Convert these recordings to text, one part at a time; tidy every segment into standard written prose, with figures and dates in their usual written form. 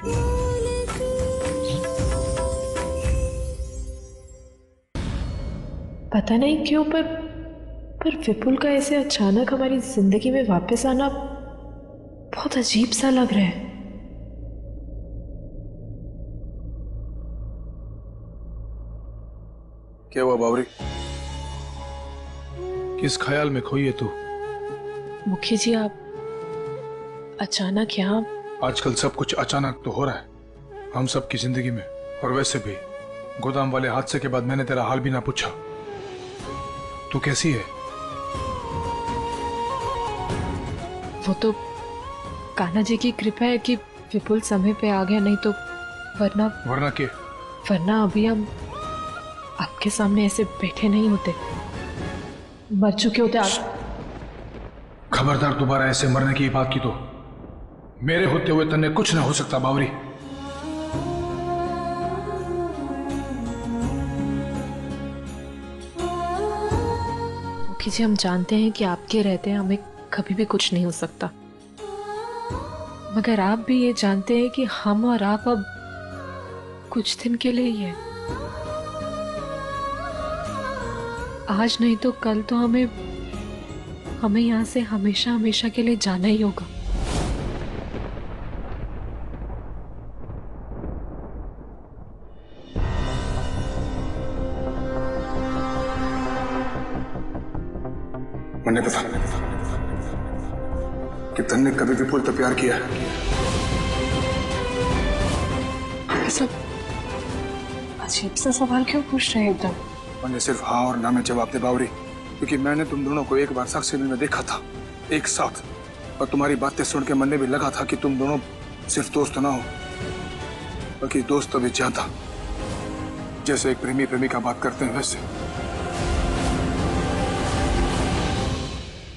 पता नहीं क्यों पर विपुल का ऐसे अचानक हमारी जिंदगी में वापस आना बहुत अजीब सा लग रहा है। क्या हुआ बावरी? किस ख्याल में खोई है तू? मुखी जी, आप अचानक यहाँ? आजकल सब कुछ अचानक तो हो रहा है हम सब की जिंदगी में। और वैसे भी गोदाम वाले हादसे के बाद मैंने तेरा हाल भी ना पूछा। तू कैसी है? वो तो कान्हा जी की कृपा है कि विपुल समय पे आ गया, नहीं तो वरना के? वरना अभी हम आपके सामने ऐसे बैठे नहीं होते, मर चुके होते आप। खबरदार दोबारा ऐसे मरने की बात की तो मेरे होते हुए तन्ने कुछ ना हो सकता बावरी। मुखी जी, हम जानते हैं कि आपके रहते हैं हमें कभी भी कुछ नहीं हो सकता, मगर आप भी ये जानते हैं कि हम और आप अब कुछ दिन के लिए ही है। आज नहीं तो कल तो हमें यहाँ से हमेशा हमेशा के लिए जाना ही होगा। मैंने पता कि तन्ने कभी विपुल तो प्यार किया है। सब अजीब सा सवाल क्यों पूछ रहे हैं एकदम? मैंने सिर्फ हाँ और ना में जवाब दे बावरी, क्योंकि मैंने तुम दोनों को एक बार साक्षी में देखा था एक साथ, और तुम्हारी बातें सुन के मन में भी लगा था कि तुम दोनों सिर्फ दोस्त ना हो बल्कि दोस्त तो भी ज्यादा, जैसे एक प्रेमी प्रेमिका बात करते हैं वैसे।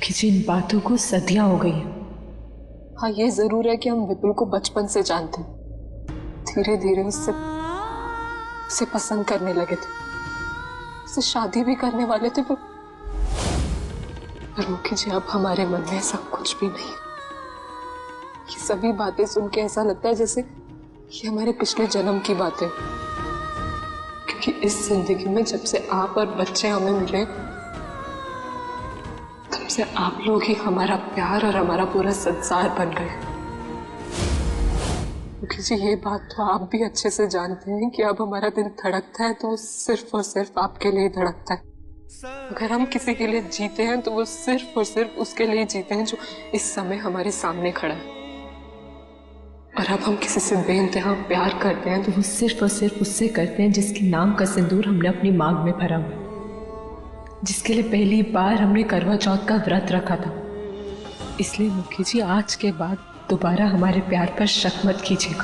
कि जिन बातों को सदियां हो गई है। हाँ, ये जरूर है कि हम विपुल को बचपन से जानते हैं, धीरे धीरे उसे पसंद करने लगे थे, उससे शादी भी करने वाले थे, पर मुखी जी अब हमारे मन में ऐसा कुछ भी नहीं। ये सभी बातें सुन के ऐसा लगता है जैसे ये हमारे पिछले जन्म की बातें, क्योंकि इस जिंदगी में जब से आप और बच्चे हमें मिले तब से आप लोग ही हमारा प्यार और हमारा पूरा संसार बन गए। मुखी जी, ये बात तो आप भी अच्छे से जानते हैं कि अब हमारा दिल धड़कता है तो वो सिर्फ और सिर्फ आपके लिए धड़कता है। अगर हम किसी के लिए जीते हैं तो वो सिर्फ और सिर्फ उसके लिए जीते हैं जो इस समय हमारे सामने खड़ा है। और अब हम किसी से बेइंतहा प्यार करते हैं तो वो सिर्फ और सिर्फ उससे करते हैं जिसके नाम का सिंदूर हमने अपनी मांग में भरा हुआ, जिसके लिए पहली बार हमने करवा चौथ का व्रत रखा था। इसलिए मुखी जी, आज के बाद दोबारा हमारे प्यार पर शक मत कीजिएगा,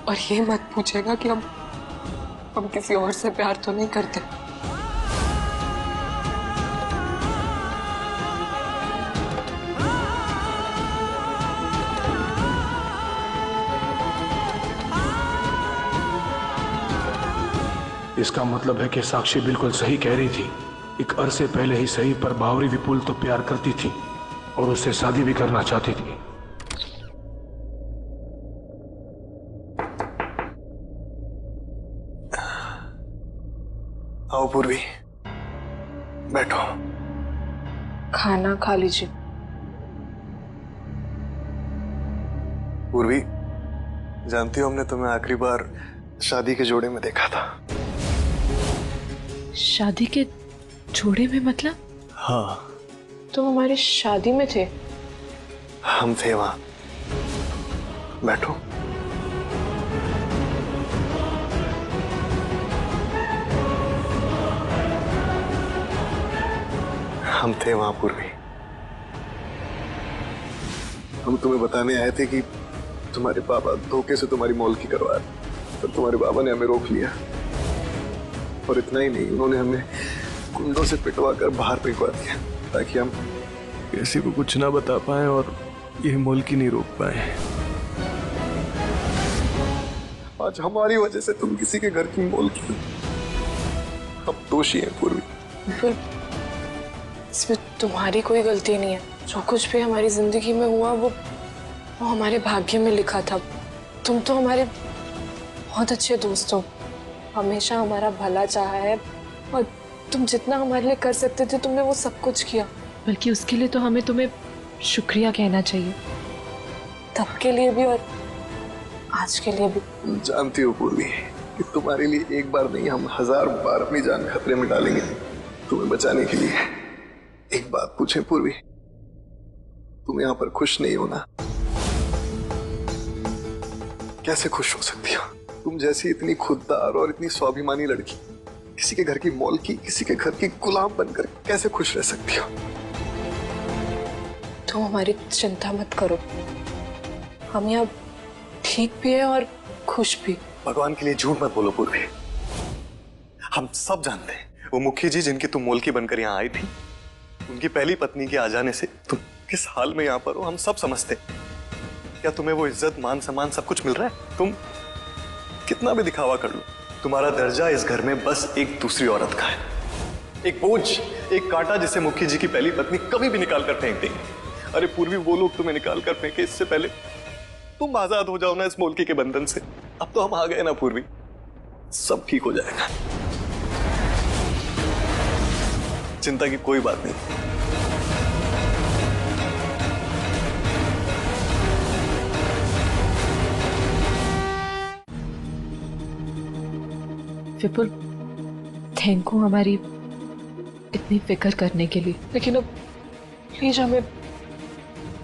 और ये मत पूछेगा कि हम किसी और से प्यार तो नहीं करते। इसका मतलब है कि साक्षी बिल्कुल सही कह रही थी। एक अरसे पहले ही सही, पर बावरी विपुल तो प्यार करती थी और उससे शादी भी करना चाहती थी। आओ पूर्वी, बैठो। खाना खा लीजिए। पूर्वी, जानती हो हमने तुम्हें आखिरी बार शादी के जोड़े में देखा था। शादी के जोड़े में मतलब? हाँ, तुम हमारी शादी में थे? हम थे वहां। बैठो। हम थे वहां पूर्वी। हम तुम्हें बताने आए थे कि तुम्हारे पापा धोखे से तुम्हारी मौलकी करवा रहे, पर तुम्हारे पापा ने हमें रोक लिया। और इतना ही नहीं, उन्होंने हमें कुंडों से पिटवा कर बाहर फेंकवा दिया ताकि हम किसी को कुछ ना बता पाए और ये मौलकी नहीं रोक पाए। आज हमारी वजह से तुम किसी के घर की मौलकी, हम दोषी हैं पूर्वी। इसमें तुम्हारी कोई गलती नहीं है। जो कुछ भी हमारी जिंदगी में हुआ वो हमारे भाग्य में लिखा था। तुम तो हमारे बहुत अच्छे दोस्त हो, हमेशा हमारा भला चाहा है और तुम जितना हमारे लिए कर सकते थे तुमने वो सब कुछ किया। बल्कि उसके लिए तो हमें तुम्हें शुक्रिया कहना चाहिए, तब के लिए भी और आज के लिए भी। जानती हो पूर्वी कि तुम्हारे लिए एक बार नहीं हम 1000 बार अपनी जान खतरे में डालेंगे तुम्हें बचाने के लिए। एक बात पूछें पूर्वी, तुम यहाँ पर खुश नहीं हो ना? कैसे खुश हो सकती हो? तुम जैसी इतनी खुददार और इतनी स्वाभिमानी लड़की किसी के घर की मौलकी, किसी के घर की गुलाम बनकर कैसे खुश रह सकती हो? तुम हमारी चिंता मत करो, हम यहाँ ठीक भी है और खुश भी। भगवान के लिए झूठ मत बोलो पूर्वी। हम सब जानते हैं वो मुखी जी जिनकी तुम मोलकी बनकर यहाँ आई थी, उनकी पहली पत्नी के आ जाने से तुम किस हाल में यहाँ पर हो हम सब समझते। क्या तुम्हें वो इज्जत, मान, सम्मान सब कुछ मिल रहा है? तुम कितना भी दिखावा कर लो, तुम्हारा दर्जा इस घर में बस एक दूसरी औरत का है, एक बोझ, एक कांटा जिसे मुखी जी की पहली पत्नी कभी भी निकाल कर फेंक देंगे। अरे पूर्वी, वो लोग तुम्हें निकाल कर फेंके इससे पहले तुम आजाद हो जाओ ना इस मोलकी के बंधन से। अब तो हम आ गए ना पूर्वी, सब ठीक हो जाएगा, चिंता की कोई बात नहीं। विपुल, थैंक यू हमारी इतनी फिक्र करने के लिए, लेकिन अब प्लीज हमें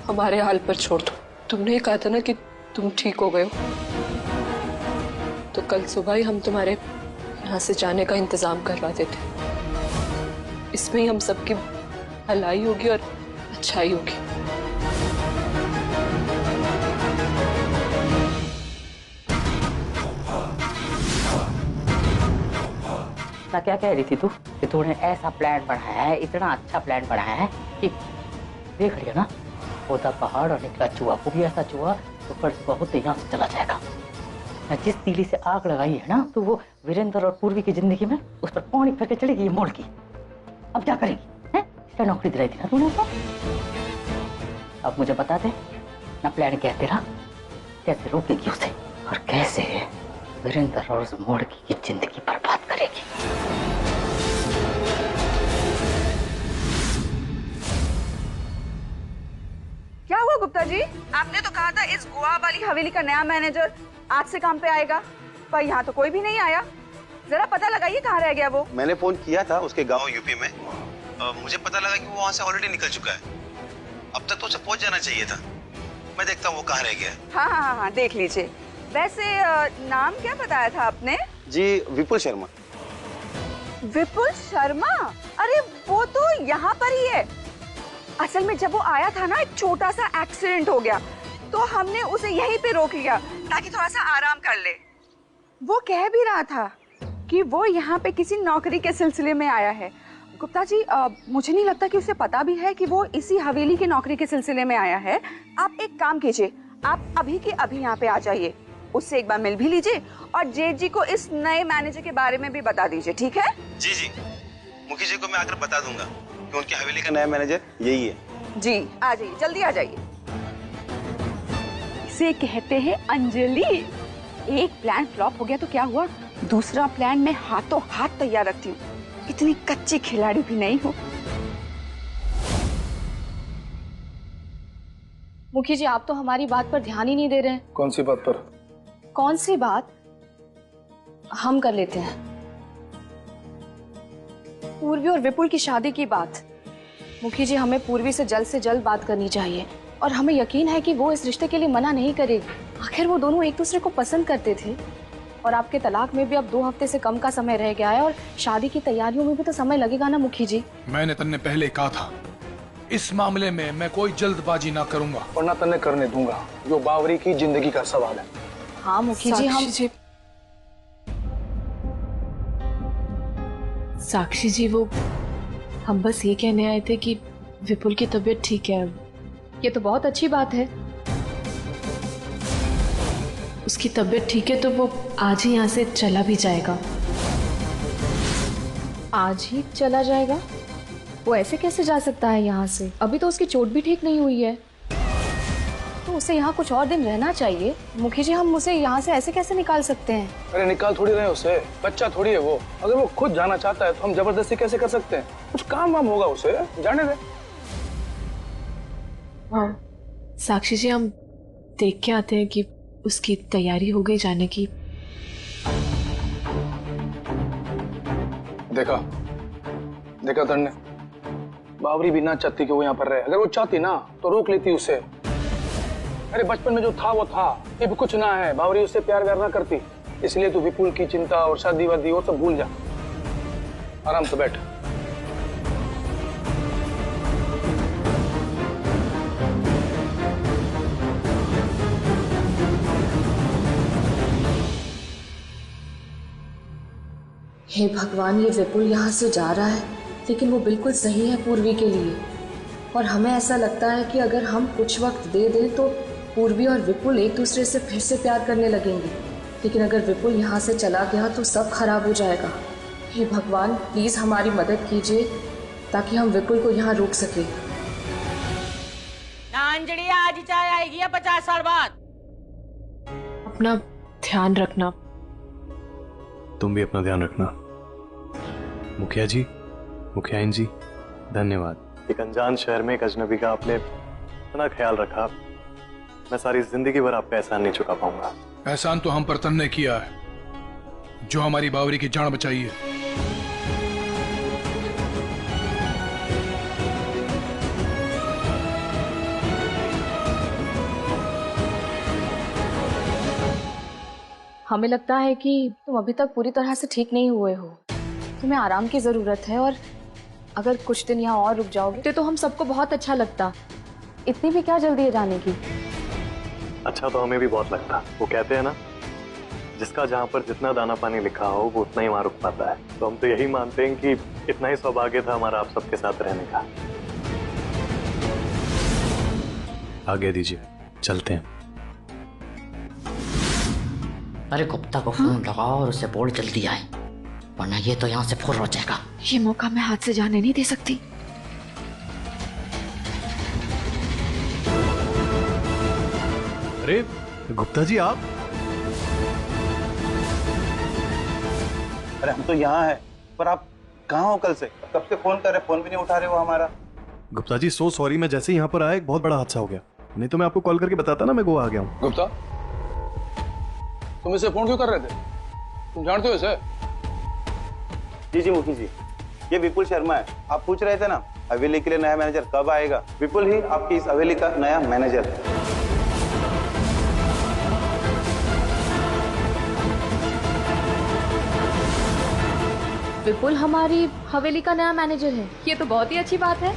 हमारे हाल पर छोड़ दो। तुमने कहा था ना कि तुम ठीक हो गए हो, तो कल सुबह ही हम तुम्हारे यहाँ से जाने का इंतजाम करवा देते। इसमें ही हम सबकी भलाई होगी और अच्छाई होगी। ना क्या कह रही थी तू कि तूने ऐसा प्लान बनाया है, इतना अच्छा प्लान बनाया है कि देख रही है ना, होता पहाड़ और निकला चूहा, वो भी ऐसा चूहा ऊपर से बहुत यहाँ से चला जाएगा। जिस तीली से आग लगाई है ना, तो वो वीरेंद्र और पूर्वी की जिंदगी में उस पर पानी फेंक के चलेगी ये मोड़ की। अब क्या करेगी? है इसका नौकरी दिलाई थी ना तूने उसको। अब मुझे बता दे ना, प्लान क्या तेरा, कैसे रोकेगी उसे और कैसे वीरेंद्र और उस मोड़ की जिंदगी बर्बाद करेगी। क्या हुआ गुप्ता जी? आपने तो कहा था इस गोवा वाली हवेली का नया मैनेजर आज से काम पे आएगा, पर यहाँ तो कोई भी नहीं आया। जरा पता लगाइए कहाँ रह गया वो। मैंने फोन किया था उसके गांव यूपी में, मुझे पता लगा कि वो वहाँ से ऑलरेडी निकल चुका है। अब तक तो उसे पहुँच जाना चाहिए था। मैं देखता हूँ वो कहाँ रह गया है। हाँ, देख लीजिए। वैसे नाम क्या बताया था आपने? जी विपुल शर्मा। विपुल शर्मा? अरे वो तो यहाँ पर ही है। असल में जब वो आया था ना, एक छोटा सा एक्सीडेंट हो गया, तो हमने उसे यहीं पे रोक लिया ताकि थोड़ा सा आराम कर ले। वो कह भी रहा था कि वो यहाँ पे किसी नौकरी के सिलसिले में आया है। गुप्ता जी, मुझे नहीं लगता कि उसे पता भी है कि वो इसी हवेली की नौकरी के सिलसिले में आया है। आप एक काम कीजिए, आप अभी के अभी यहाँ पे आ जाइए, उससे एक बार मिल भी लीजिए और जेठ जी को इस नए मैनेजर के बारे में भी बता दीजिए, ठीक है? जी मुखी जी को मैं आकर बता दूंगा कि उनकी हवेली का नया मैनेजर यही है। जी आ जाइए, जल्दी आ जाइए। इसे कहते हैं अंजलि। एक प्लान फ्लॉप हो गया तो क्या हुआ, दूसरा प्लान मैं हाथों हाथ तैयार रखती हूँ। इतनी कच्ची खिलाड़ी भी नहीं हूँ। मुखी जी, आप तो हमारी बात पर ध्यान ही नहीं दे रहे हैं। कौन सी बात पर? कौन सी बात? हम कर लेते हैं, पूर्वी और विपुल की शादी की बात। मुखी जी, हमें पूर्वी से जल्द बात करनी चाहिए और हमें यकीन है कि वो इस रिश्ते के लिए मना नहीं करेगी। आखिर वो दोनों एक दूसरे को पसंद करते थे और आपके तलाक में भी अब 2 हफ्ते से कम का समय रह गया है और शादी की तैयारियों में भी तो समय लगेगा ना मुखी जी। मैंने तन्ने पहले कहा था, इस मामले में मैं कोई जल्दबाजी ना करूंगा और ना तन्ने करने दूंगा। जो बावरी की जिंदगी का सवाल है। हाँ मुखी जी, साक्षी जी, वो हम बस ये कहने आए थे कि विपुल की तबीयत ठीक है। ये तो बहुत अच्छी बात है। उसकी तबीयत ठीक है तो वो आज ही यहाँ से चला भी जाएगा। आज ही चला जाएगा? वो ऐसे कैसे जा सकता है यहाँ से? अभी तो उसकी चोट भी ठीक नहीं हुई है। तो उसे यहाँ कुछ और दिन रहना चाहिए। मुखी जी, हम उसे यहाँ से ऐसे कैसे निकाल सकते हैं? अरे निकाल थोड़ी रहे उसे, बच्चा थोड़ी है वो। अगर वो खुद जाना चाहता है तो हम जबरदस्ती कैसे कर सकते हैं? कुछ काम वाम होगा उसे, जाने दे। हाँ साक्षी जी, हम देख के आते हैं कि उसकी तैयारी हो गई जाने की। देखा देखा धन्य, बावरी भी ना चाहती कि वो यहाँ पर रहे। अगर वो चाहती ना तो रोक लेती उसे। अरे बचपन में जो था वो था, अब कुछ ना है। बावरी उससे प्यार व्यार ना करती, इसलिए तू विपुल की चिंता और शादी वादी वो सब भूल जा। आराम से बैठ। हे भगवान, ये विपुल यहाँ से जा रहा है, लेकिन वो बिल्कुल सही है पूर्वी के लिए। और हमें ऐसा लगता है कि अगर हम कुछ वक्त दे दें तो पूर्वी और विपुल एक दूसरे से फिर से प्यार करने लगेंगे। लेकिन अगर विपुल यहाँ से चला गया तो सब खराब हो जाएगा। हे भगवान, प्लीज हमारी मदद कीजिए ताकि हम विपुल को यहाँ रोक सके। अंजलि आज चाय आएगी या 50 साल बाद? अपना ध्यान रखना। तुम भी अपना ध्यान रखना। मुखिया जी, मुखियाइन जी, धन्यवाद। एक अनजान शहर में एक अजनबी का आपने इतना ख्याल रखा, मैं सारी जिंदगी भर आपका एहसान नहीं चुका पाऊंगा। एहसान तो हम पर तन्ने किया है, जो हमारी बावरी की जान बचाई है। हमें लगता है कि तुम अभी तक पूरी तरह से ठीक नहीं हुए हो। तुम्हें आराम की जरूरत है और अगर कुछ दिन यहाँ और रुक जाओगे तो हम सबको बहुत अच्छा लगता। इतनी भी क्या जल्दी है जाने की? अच्छा तो हमें भी बहुत लगता। वो कहते हैं ना, जिसका जहाँ पर जितना दाना पानी लिखा हो वो उतना ही वहां रुक पाता है। तो हम तो यही मानते हैं कि इतना ही सौभाग्य था हमारा आप सबके साथ रहने का। आगे दीजिए, चलते हैं। अरे गुप्ता को फोन लगाओ और उसे बोल जल्दी आए, वरना ये तो यहाँ से फुर हो जाएगा। ये मौका मैं हाथ से जाने नहीं दे सकती। अरे गुप्ता जी आप? अरे हम तो यहाँ हैं, पर आप कहाँ हो? कल से कब से फोन कर रहे, फोन भी नहीं उठा रहे हो हमारा। गुप्ता जी सो सॉरी, मैं जैसे ही यहाँ पर आया एक बहुत बड़ा हादसा हो गया। नहीं तो मैं आपको कॉल करके बताता ना मैं गोवा आ गया हूँ। गुप्ता, तुम इसे फोन क्यों कर रहे थे? तुम जानते हो इसे? जी जी मुखी जी, ये विपुल शर्मा है। आप पूछ रहे थे ना हवेली के लिए नया मैनेजर कब आएगा। विपुल ही आपकी इस हवेली का नया मैनेजर है। विपुल हमारी हवेली का नया मैनेजर है, ये तो बहुत ही अच्छी बात है।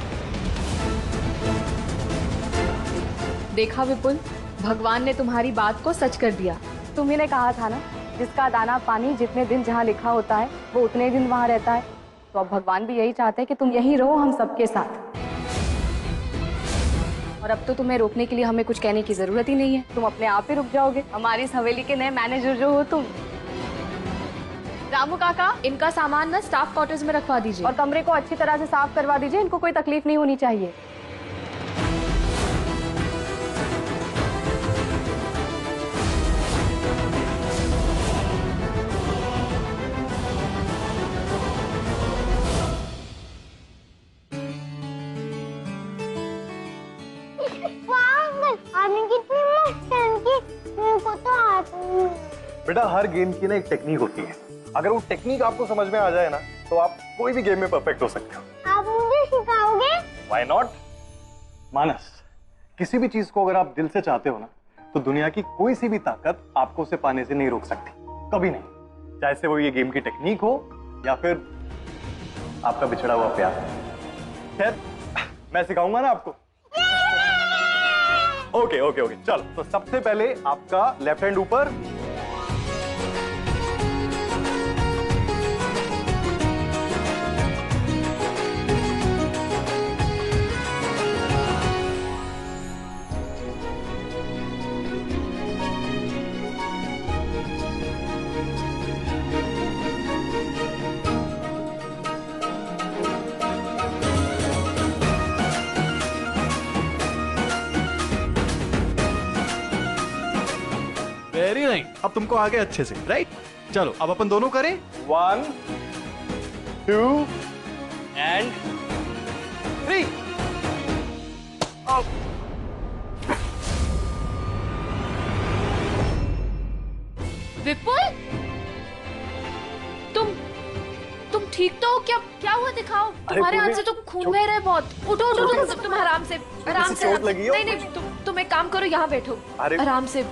देखा विपुल, भगवान ने तुम्हारी बात को सच कर दिया। तुम्ही ने कहा था ना, जिसका दाना पानी जितने दिन जहाँ लिखा होता है वो उतने दिन वहाँ रहता है। तो अब भगवान भी यही चाहते हैं कि तुम यहीं रहो हम सबके साथ। और अब तो तुम्हें रोकने के लिए हमें कुछ कहने की जरूरत ही नहीं है, तुम अपने आप ही रुक जाओगे। हमारी इस हवेली के नए मैनेजर जो हो तुम। रामू काका, इनका सामान ना स्टाफ क्वार्टर्स में रखवा दीजिए और कमरे को अच्छी तरह से साफ करवा दीजिए। इनको कोई तकलीफ नहीं होनी चाहिए। बेटा हर गेम की ना एक टेक्निक होती है। अगर वो टेक्निक आपको समझ में आ जाए ना तो आप कोई भी गेम में परफेक्ट हो सकते हो। आप मुझे सिखाओगे? Why not? मानस, किसी भी चीज को अगर आप दिल से चाहते हो ना तो दुनिया की कोई सी भी ताकत आपको उसे पाने से नहीं रोक सकती, कभी नहीं। चाहे से वो ये गेम की टेक्निक हो या फिर आपका बिछड़ा हुआ प्यार। खैर मैं सिखाऊंगा ना आपको। ओके ओके ओके, चलो। तो सबसे पहले आपका लेफ्ट हैंड ऊपर, नहीं, अब तुमको आ गया अच्छे से, राइट? चलो अब अपन दोनों करें 1 2 एंड 3। विपुल, तुम ठीक तो हो? क्या हुआ, दिखाओ। तुम्हारे हाथ से तो खून बह रहा है बहुत। उठो उठो तुम आराम से चोट लगी है? नहीं तुम एक काम करो, यहाँ बैठो आराम से।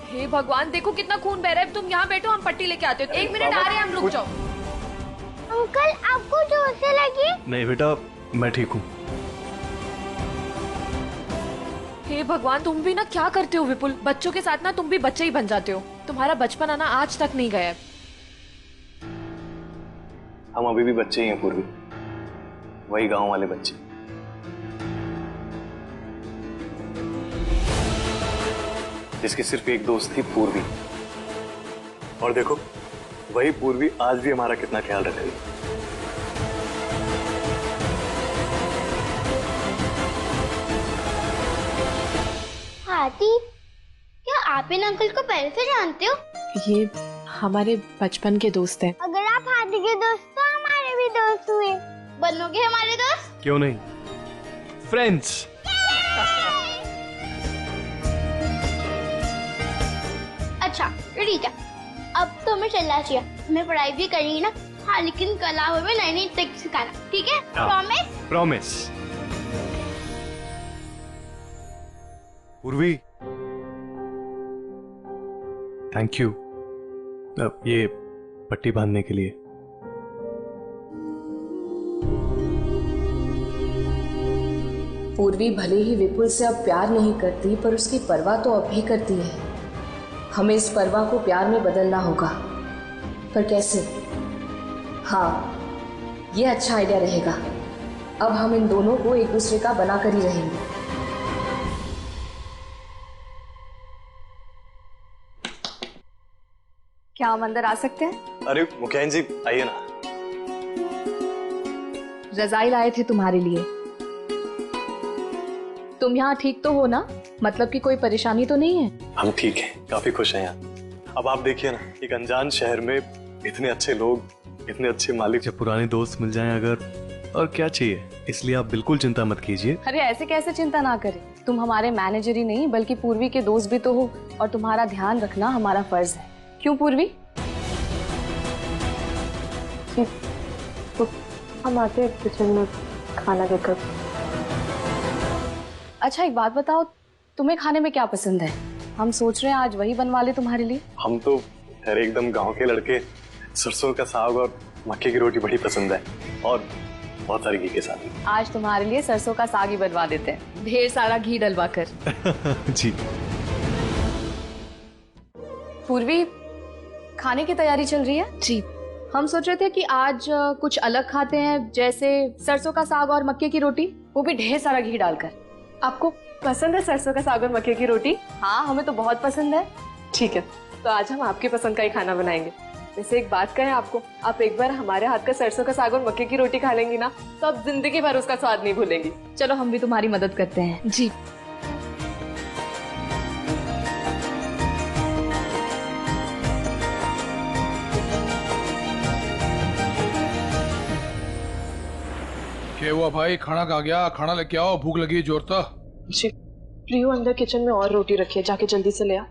हे भगवान, देखो कितना खून बह रहा है। तुम यहाँ बैठो, हम पट्टी लेके आते हो। 1 मिनट आ रहे हैं हम, रुक जाओ। अंकल, आपको चोट से लगी? नहीं बेटा, मैं ठीक हूँ। हे भगवान, तुम भी ना क्या करते हो विपुल? बच्चों के साथ ना तुम भी बच्चे ही बन जाते हो। तुम्हारा बचपन आना आज तक नहीं गया। हम अभी भी बच्चे ही हैं पूर्वी, वही गांव वाले बच्चे। जिसकी सिर्फ एक दोस्त थी, पूर्वी। और देखो, वही पूर्वी आज भी हमारा कितना ख्याल रख रही है। हाथी, क्या आप इन अंकल को पहले से जानते हो? ये हमारे बचपन के दोस्त हैं। अगर आप हाथी के दोस्त तो हमारे भी दोस्त हुए। बनोगे हमारे दोस्त? क्यों नहीं, फ्रेंड्स। अच्छा रीटा, अब तो हमें चलना चाहिए। हमें पढ़ाई भी करनी ना। हाँ, लेकिन कला हमें नई नई ट्रिक सिखाना, ठीक है? प्रॉमिस? प्रॉमिस। पूर्वी, थैंक यू ये पट्टी बांधने के लिए। पूर्वी भले ही विपुल से अब प्यार नहीं करती, पर उसकी परवाह तो अब भी करती है। हमें इस परवाह को प्यार में बदलना होगा, पर कैसे? हाँ, ये अच्छा आइडिया रहेगा। अब हम इन दोनों को एक दूसरे का बनाकर ही रहेंगे। क्या हम अंदर आ सकते हैं? अरे मुखियान जी, आइए ना। रजाई लाए थे तुम्हारे लिए। तुम यहाँ ठीक तो हो ना? मतलब कि कोई परेशानी तो नहीं है? हम ठीक हैं, काफी खुश हैं यहाँ। अब आप देखिए ना, एक अनजान शहर में इतने अच्छे लोग, इतने अच्छे मालिक। जब पुराने दोस्त मिल जाएं अगर, और क्या चाहिए, इसलिए आप बिल्कुल चिंता मत कीजिए। अरे ऐसे कैसे चिंता ना करें? तुम हमारे मैनेजर ही नहीं बल्कि पूर्वी के दोस्त भी तो हो, और तुम्हारा ध्यान रखना हमारा फर्ज है। क्यों पूर्वी? हम आते हैं किचन में खाना देकर। अच्छा एक बात बताओ, तुम्हें खाने में क्या पसंद है? हम सोच रहे हैं आज वही बनवा ले तुम्हारे लिए। हम तो खैर एकदम गांव के लड़के, सरसों का साग और मक्के की रोटी बड़ी पसंद है, और बहुत सारी घी के साथ। आज तुम्हारे लिए सरसों का साग ही बनवा देते हैं, ढेर सारा घी डलवा कर। जी। पूर्वी, खाने की तैयारी चल रही है? जी। हम सोच रहे थे कि आज कुछ अलग खाते हैं, जैसे सरसों का साग और मक्के की रोटी, वो भी ढेर सारा घी डालकर। आपको पसंद है सरसों का साग और मक्के की रोटी? हाँ, हमें तो बहुत पसंद है। ठीक है, तो आज हम आपकी पसंद का ही खाना बनाएंगे। वैसे एक बात कहें आपको, आप एक बार हमारे हाथ का सरसों का साग और मक्के की रोटी खा लेंगी ना, तो आप जिंदगी भर उसका स्वाद नहीं भूलेंगी। चलो हम भी तुम्हारी मदद करते हैं। जी। क्या हुआ भाई, खाना कहाँ गया? खाना लेके आओ, भूख लगी जोर तो। जी, प्रियो अंदर किचन में और रोटी रखी है, जाके जल्दी से ले आ।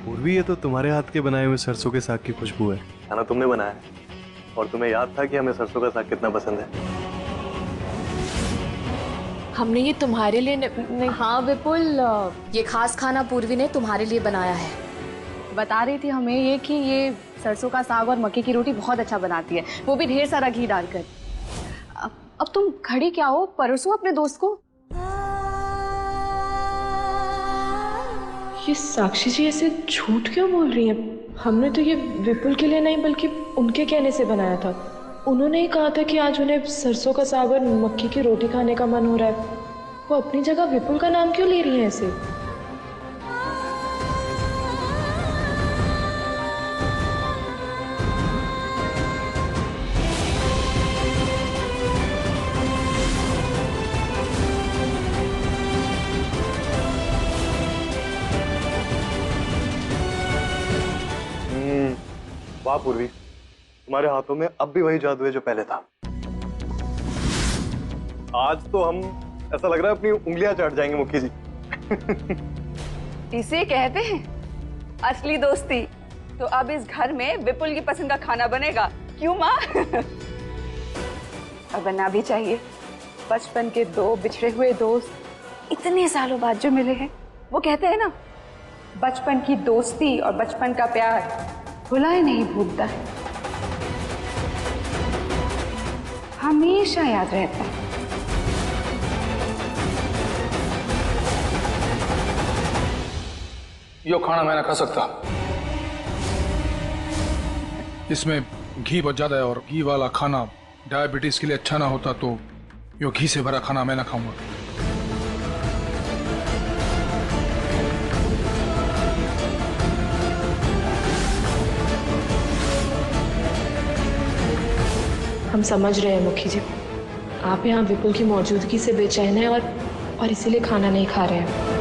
पूर्वी, ये तो तुम्हारे हाथ के बनाए हुए सरसों के साग की खुशबू है। खाना तुमने बनाया है, और तुम्हें याद था कि हमें सरसों का साग कितना पसंद है। हमने ये तुम्हारे लिए नहीं। हाँ विपुल, ये खास खाना पूर्वी ने तुम्हारे लिए बनाया है। बता रही थी हमें ये कि ये सरसों का साग और मक्के की रोटी बहुत अच्छा बनाती है, वो भी ढेर सारा घी डालकर। अब तुम खड़ी क्या हो, परोसो अपने दोस्त को। ये साक्षी जी ऐसे झूठ क्यों बोल रही हैं? हमने तो ये विपुल के लिए नहीं बल्कि उनके कहने से बनाया था। उन्होंने ही कहा था कि आज उन्हें सरसों का साग और मक्की की रोटी खाने का मन हो रहा है। वो अपनी जगह विपुल का नाम क्यों ले रही हैं ऐसे? वाह पूर्वी, तुम्हारे हाथों में अब भी वही जादू है जो पहले था। आज तो हम ऐसा लग रहा है अपनी उंगलियां चाट जाएंगे मुखी जी। इसे कहते हैं असली दोस्ती। तो अब इस घर में विपुल की पसंद का खाना बनेगा, क्यों माँ? और बनना भी चाहिए। बचपन के दो बिछड़े हुए दोस्त इतने सालों बाद जो मिले हैं, वो कहते हैं ना, बचपन की दोस्ती और बचपन का प्यार भुलाए नहीं भूलता है, हमेशा याद रहता है। यो खाना मैं ना खा सकता, इसमें घी बहुत ज्यादा है और घी वाला खाना डायबिटीज के लिए अच्छा ना होता, तो यो घी से भरा खाना मैं ना खाऊंगा। हम समझ रहे हैं मुखी जी, आप यहाँ विपुल की मौजूदगी से बेचैन हैं और इसीलिए खाना नहीं खा रहे हैं।